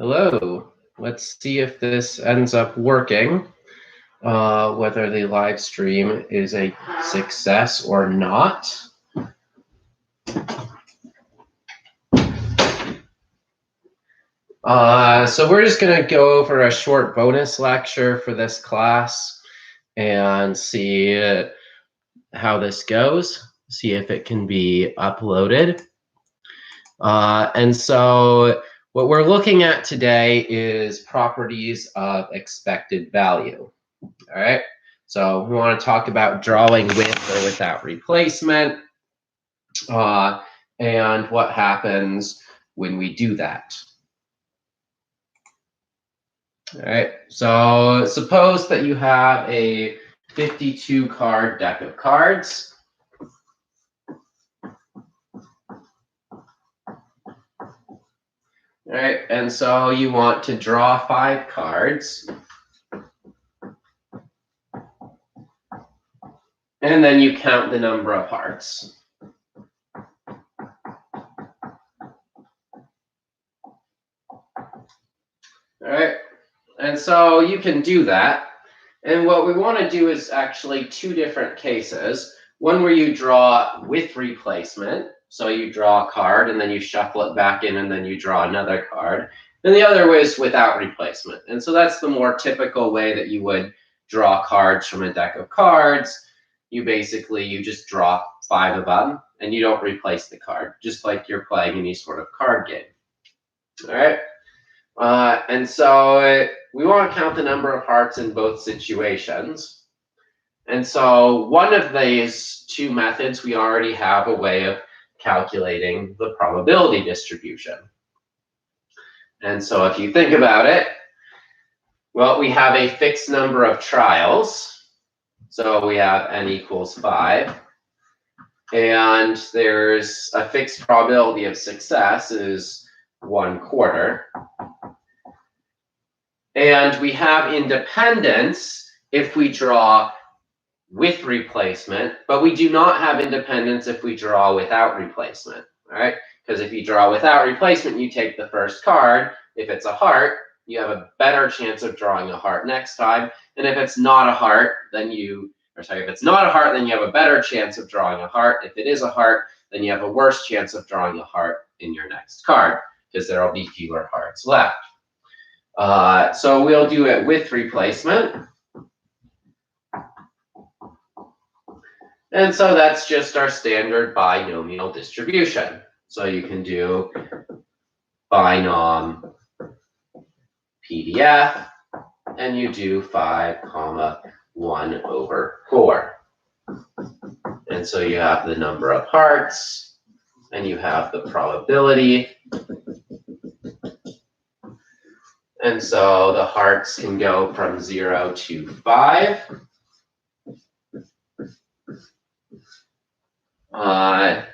Hello. Let's see if this ends up working, whether the live stream is a success or not. So we're just going to go over a short bonus lecture for this class and see how this goes, see if it can be uploaded. And so what we're looking at today is properties of expected value. All right, so we want to talk about drawing with or without replacement and what happens when we do that. All right, so suppose that you have a 52 card deck of cards. All right, and so you want to draw 5 cards. And then you count the number of hearts. All right, and so you can do that. And what we want to do is actually 2 different cases. One where you draw with replacement. So you draw a card and then you shuffle it back in and then you draw another card. And the other way is without replacement. And so that's the more typical way that you would draw cards from a deck of cards. You just draw 5 of them and you don't replace the card, just like you're playing any sort of card game. All right. And so we want to count the number of hearts in both situations. And so one of these 2 methods, we already have a way of calculating the probability distribution. And so if you think about it, well, we have a fixed number of trials. So we have n equals 5. And there's a fixed probability of success is 1/4. And we have independence if we draw with replacement, but we do not have independence if we draw without replacement, all right? Because if you draw without replacement, you take the first card. If it's a heart, you have a better chance of drawing a heart next time. And if it's not a heart, then if it's not a heart, then you have a better chance of drawing a heart. If it is a heart, then you have a worse chance of drawing a heart in your next card because there will be fewer hearts left. So we'll do it with replacement. And so that's just our standard binomial distribution. So you can do binom PDF, and you do 5, 1/4. And so you have the number of hearts, and you have the probability. And so the hearts can go from 0 to 5.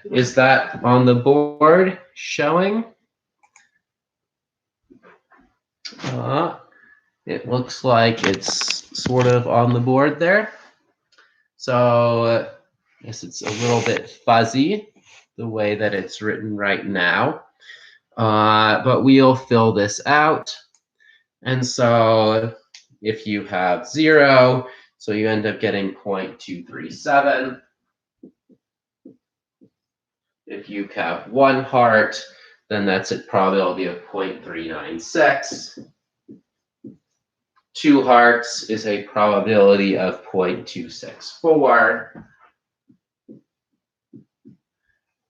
Is that on the board showing? It looks like it's sort of on the board there. So I guess it's a little bit fuzzy the way that it's written right now. But we'll fill this out. And so if you have 0, so you end up getting 0.237. If you have 1 heart, then that's a probability of 0.396. 2 hearts is a probability of 0.264.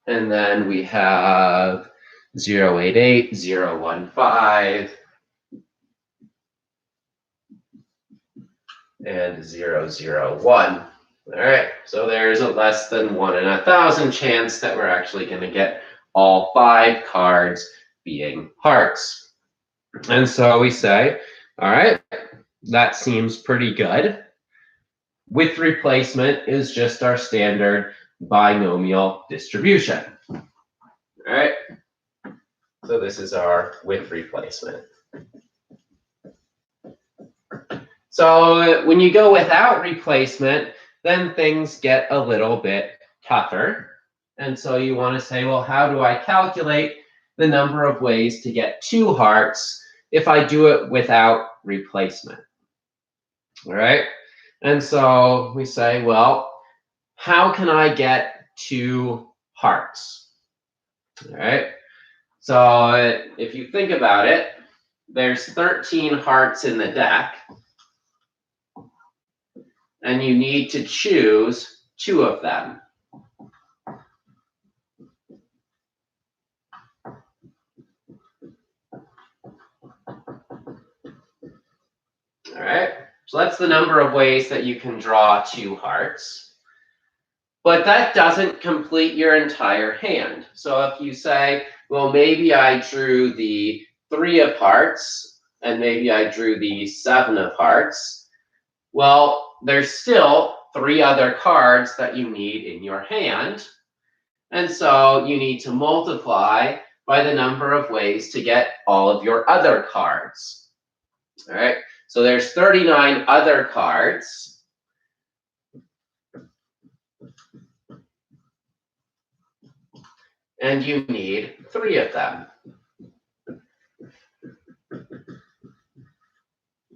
And then we have 0.88, 0.15, and 0.01. All right, so there's a less than 1 in 1,000 chance that we're actually going to get all 5 cards being hearts. And so we say, all right, that seems pretty good. With replacement is just our standard binomial distribution. All right, so this is our with replacement. So when you go without replacement, then things get a little bit tougher. And so you want to say, well, how do I calculate the number of ways to get 2 hearts if I do it without replacement. All right. And so we say, well, how can I get 2 hearts? All right. So if you think about it, there's 13 hearts in the deck, and you need to choose 2 of them. All right, so that's the number of ways that you can draw 2 hearts. But that doesn't complete your entire hand. So if you say, well, maybe I drew the 3 of hearts, and maybe I drew the 7 of hearts, well, there's still 3 other cards that you need in your hand. And so you need to multiply by the number of ways to get all of your other cards. All right, so there's 39 other cards. And you need 3 of them.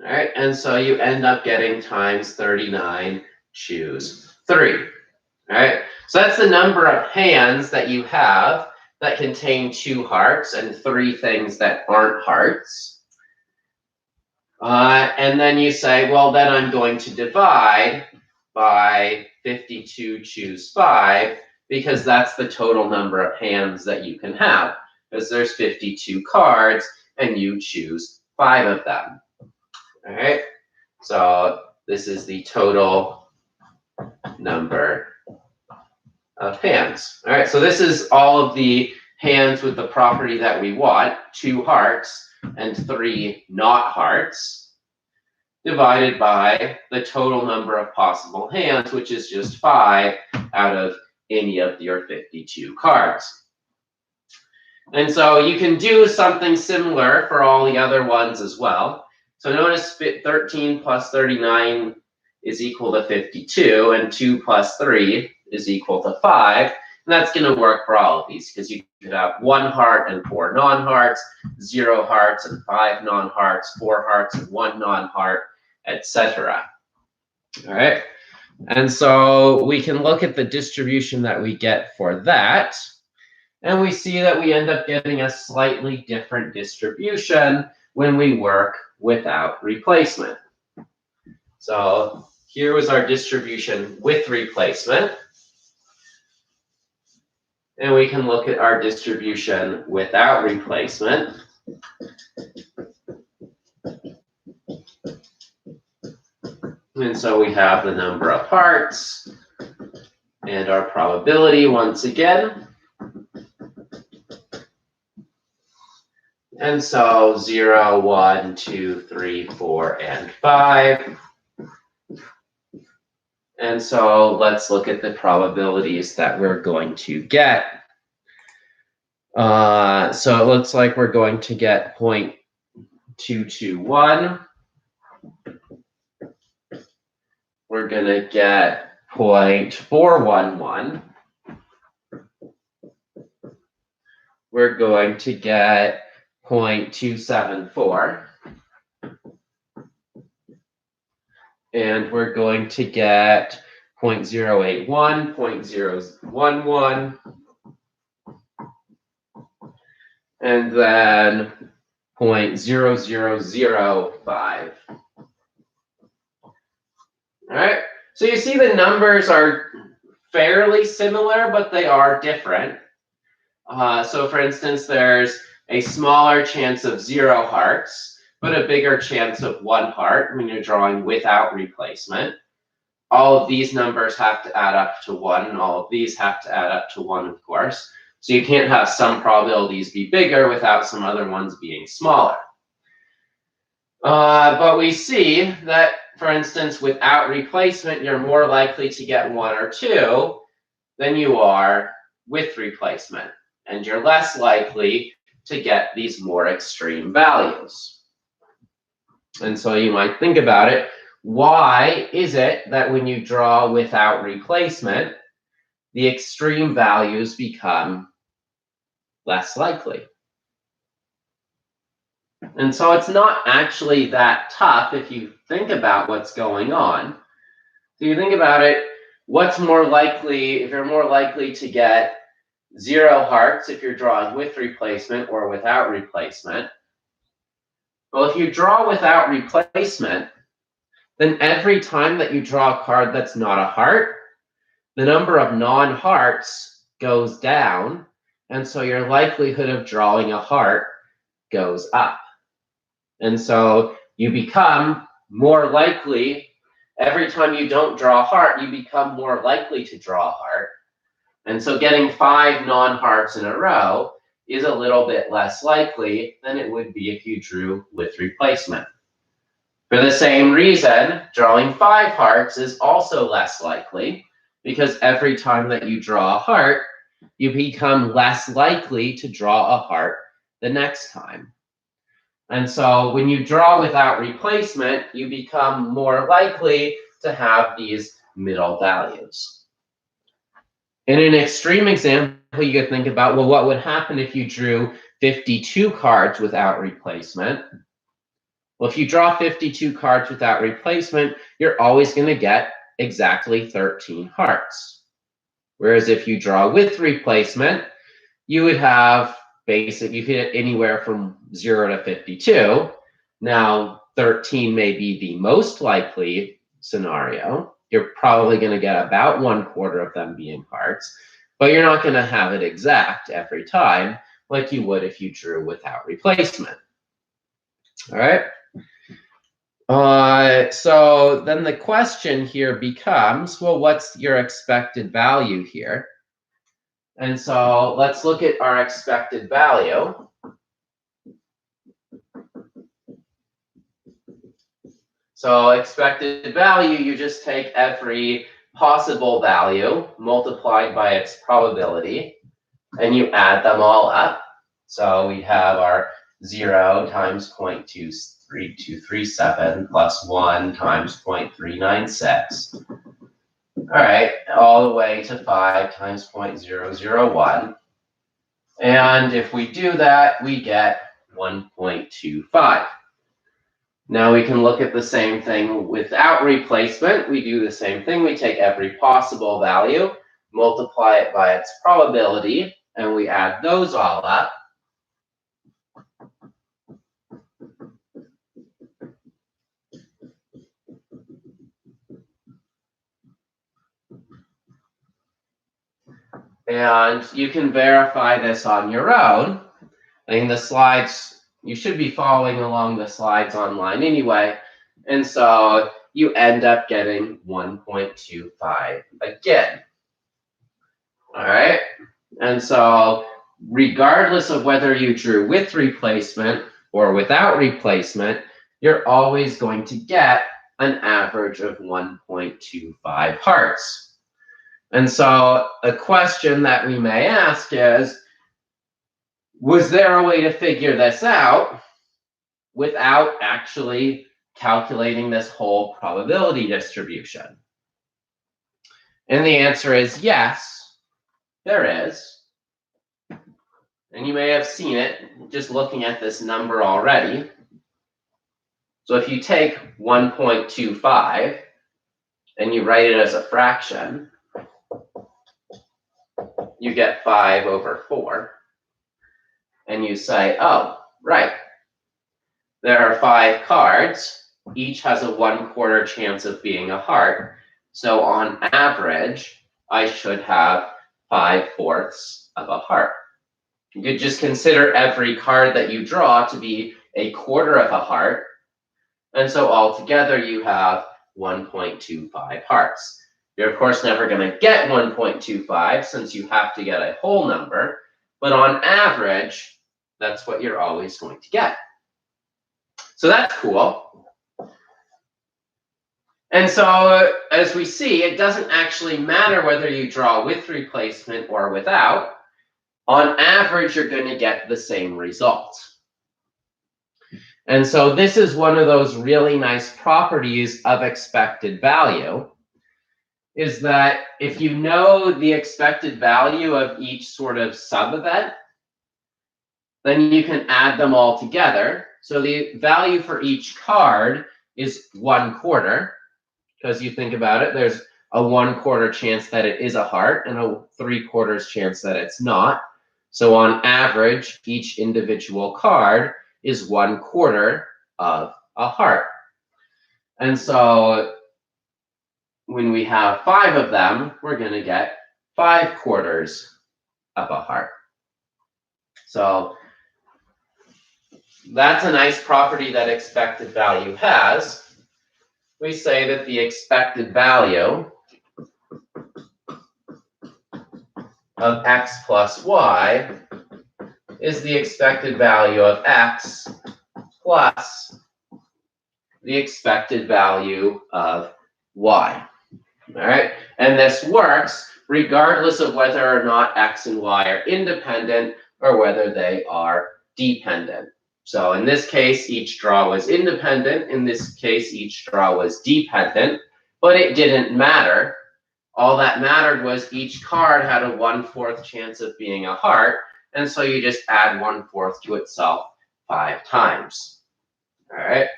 All right, and so you end up getting times 39, choose 3. All right, so that's the number of hands that you have that contain 2 hearts and 3 things that aren't hearts. And then you say, well, then I'm going to divide by 52, choose 5, because that's the total number of hands that you can have, because there's 52 cards and you choose 5 of them. All right, so this is the total number of hands. All right, so this is all of the hands with the property that we want, 2 hearts and 3 not hearts, divided by the total number of possible hands, which is just 5 out of any of your 52 cards. And so you can do something similar for all the other ones as well. So notice 13 plus 39 is equal to 52, and 2 plus 3 is equal to 5. And that's going to work for all of these, because you could have 1 heart and 4 non-hearts, 0 hearts and 5 non-hearts, 4 hearts and 1 non-heart, etc. All right, and so we can look at the distribution that we get for that, and we see that we end up getting a slightly different distribution when we work without replacement. So here was our distribution with replacement, and we can look at our distribution without replacement. And so we have the number of hearts and our probability once again. And so 0, 1, 2, 3, 4, and 5. And so let's look at the probabilities that we're going to get. So it looks like we're going to get 0.221. We're going to get 0.411. We're going to get 0.274. And we're going to get 0.081, 0.011, and then 0.0005. All right, so you see the numbers are fairly similar, but they are different. So for instance, there's a smaller chance of 0 hearts, but a bigger chance of 1 heart when you're drawing without replacement. All of these numbers have to add up to 1, and all of these have to add up to 1, of course. So you can't have some probabilities be bigger without some other ones being smaller. But we see that, for instance, without replacement, you're more likely to get 1 or 2 than you are with replacement. And you're less likely to get these more extreme values. And so you might think about it. Why is it that when you draw without replacement, the extreme values become less likely? And so it's not actually that tough if you think about what's going on. So you think about it, what's more likely, if you're more likely to get 0 hearts if you're drawing with replacement or without replacement. Well, if you draw without replacement, then every time that you draw a card that's not a heart, the number of non-hearts goes down, and so your likelihood of drawing a heart goes up. And so you become more likely, every time you don't draw a heart, you become more likely to draw a heart. And so getting 5 non-hearts in a row is a little bit less likely than it would be if you drew with replacement. For the same reason, drawing 5 hearts is also less likely, because every time that you draw a heart, you become less likely to draw a heart the next time. And so when you draw without replacement, you become more likely to have these middle values. In an extreme example, you could think about, well, what would happen if you drew 52 cards without replacement? Well, if you draw 52 cards without replacement, you're always going to get exactly 13 hearts. Whereas if you draw with replacement, you would have you could get anywhere from 0 to 52. Now, 13 may be the most likely scenario. You're probably going to get about 1/4 of them being hearts, but you're not going to have it exact every time like you would if you drew without replacement. All right. So then the question here becomes, well, what's your expected value here? And so let's look at our expected value. So expected value, you just take every possible value multiplied by its probability, and you add them all up. So we have our 0 times 0.23237 plus 1 times 0.396. All right, all the way to 5 times 0.001. And if we do that, we get 1.25. Now we can look at the same thing without replacement. We do the same thing. We take every possible value, multiply it by its probability, and we add those all up. And you can verify this on your own. I mean, the slides, you should be following along the slides online anyway. And so you end up getting 1.25 again. All right. And so regardless of whether you drew with replacement or without replacement, you're always going to get an average of 1.25 hearts. And so a question that we may ask is, was there a way to figure this out without actually calculating this whole probability distribution? And the answer is yes, there is. And you may have seen it just looking at this number already. So if you take 1.25 and you write it as a fraction, you get 5/4. And you say, oh, right, there are 5 cards. Each has a 1/4 chance of being a heart. So on average, I should have 5/4 of a heart. You could just consider every card that you draw to be 1/4 of a heart. And so altogether, you have 1.25 hearts. You're, of course, never going to get 1.25 since you have to get a whole number. But on average, that's what you're always going to get. So that's cool. And so as we see, it doesn't actually matter whether you draw with replacement or without. On average, you're going to get the same result. And so this is one of those really nice properties of expected value, is that if you know the expected value of each sort of sub-event, then you can add them all together So the value for each card is 1/4, because you think about it, there's a 1/4 chance that it is a heart and a 3/4 chance that it's not. So on average, each individual card is 1/4 of a heart. And so when we have 5 of them, we're going to get 5/4 of a heart. So that's a nice property that expected value has. We say that the expected value of x plus y is the expected value of x plus the expected value of y. All right, and this works regardless of whether or not x and y are independent or whether they are dependent. So in this case, each draw was independent. In this case, each draw was dependent, but it didn't matter. All that mattered was each card had a 1/4 chance of being a heart, and so you just add 1/4 to itself 5 times. All right.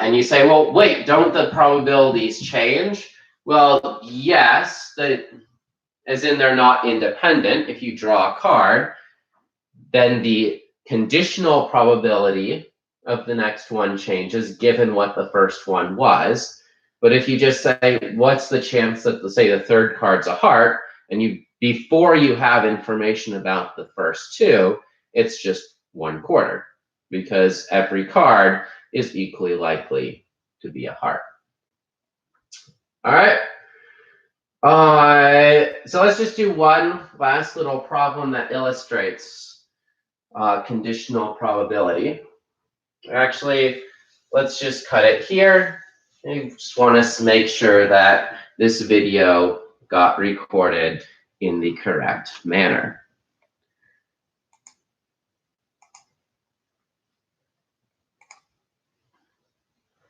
And you say, well, wait, don't the probabilities change? Well, yes, as in they're not independent. If you draw a card, then the conditional probability of the next one changes given what the first one was. But if you just say, what's the chance that, say, the third card's a heart, and before you have information about the first two, it's just 1/4, because every card is equally likely to be a heart. All right. So let's just do one last little problem that illustrates conditional probability. Actually, let's just cut it here. I just want to make sure that this video got recorded in the correct manner.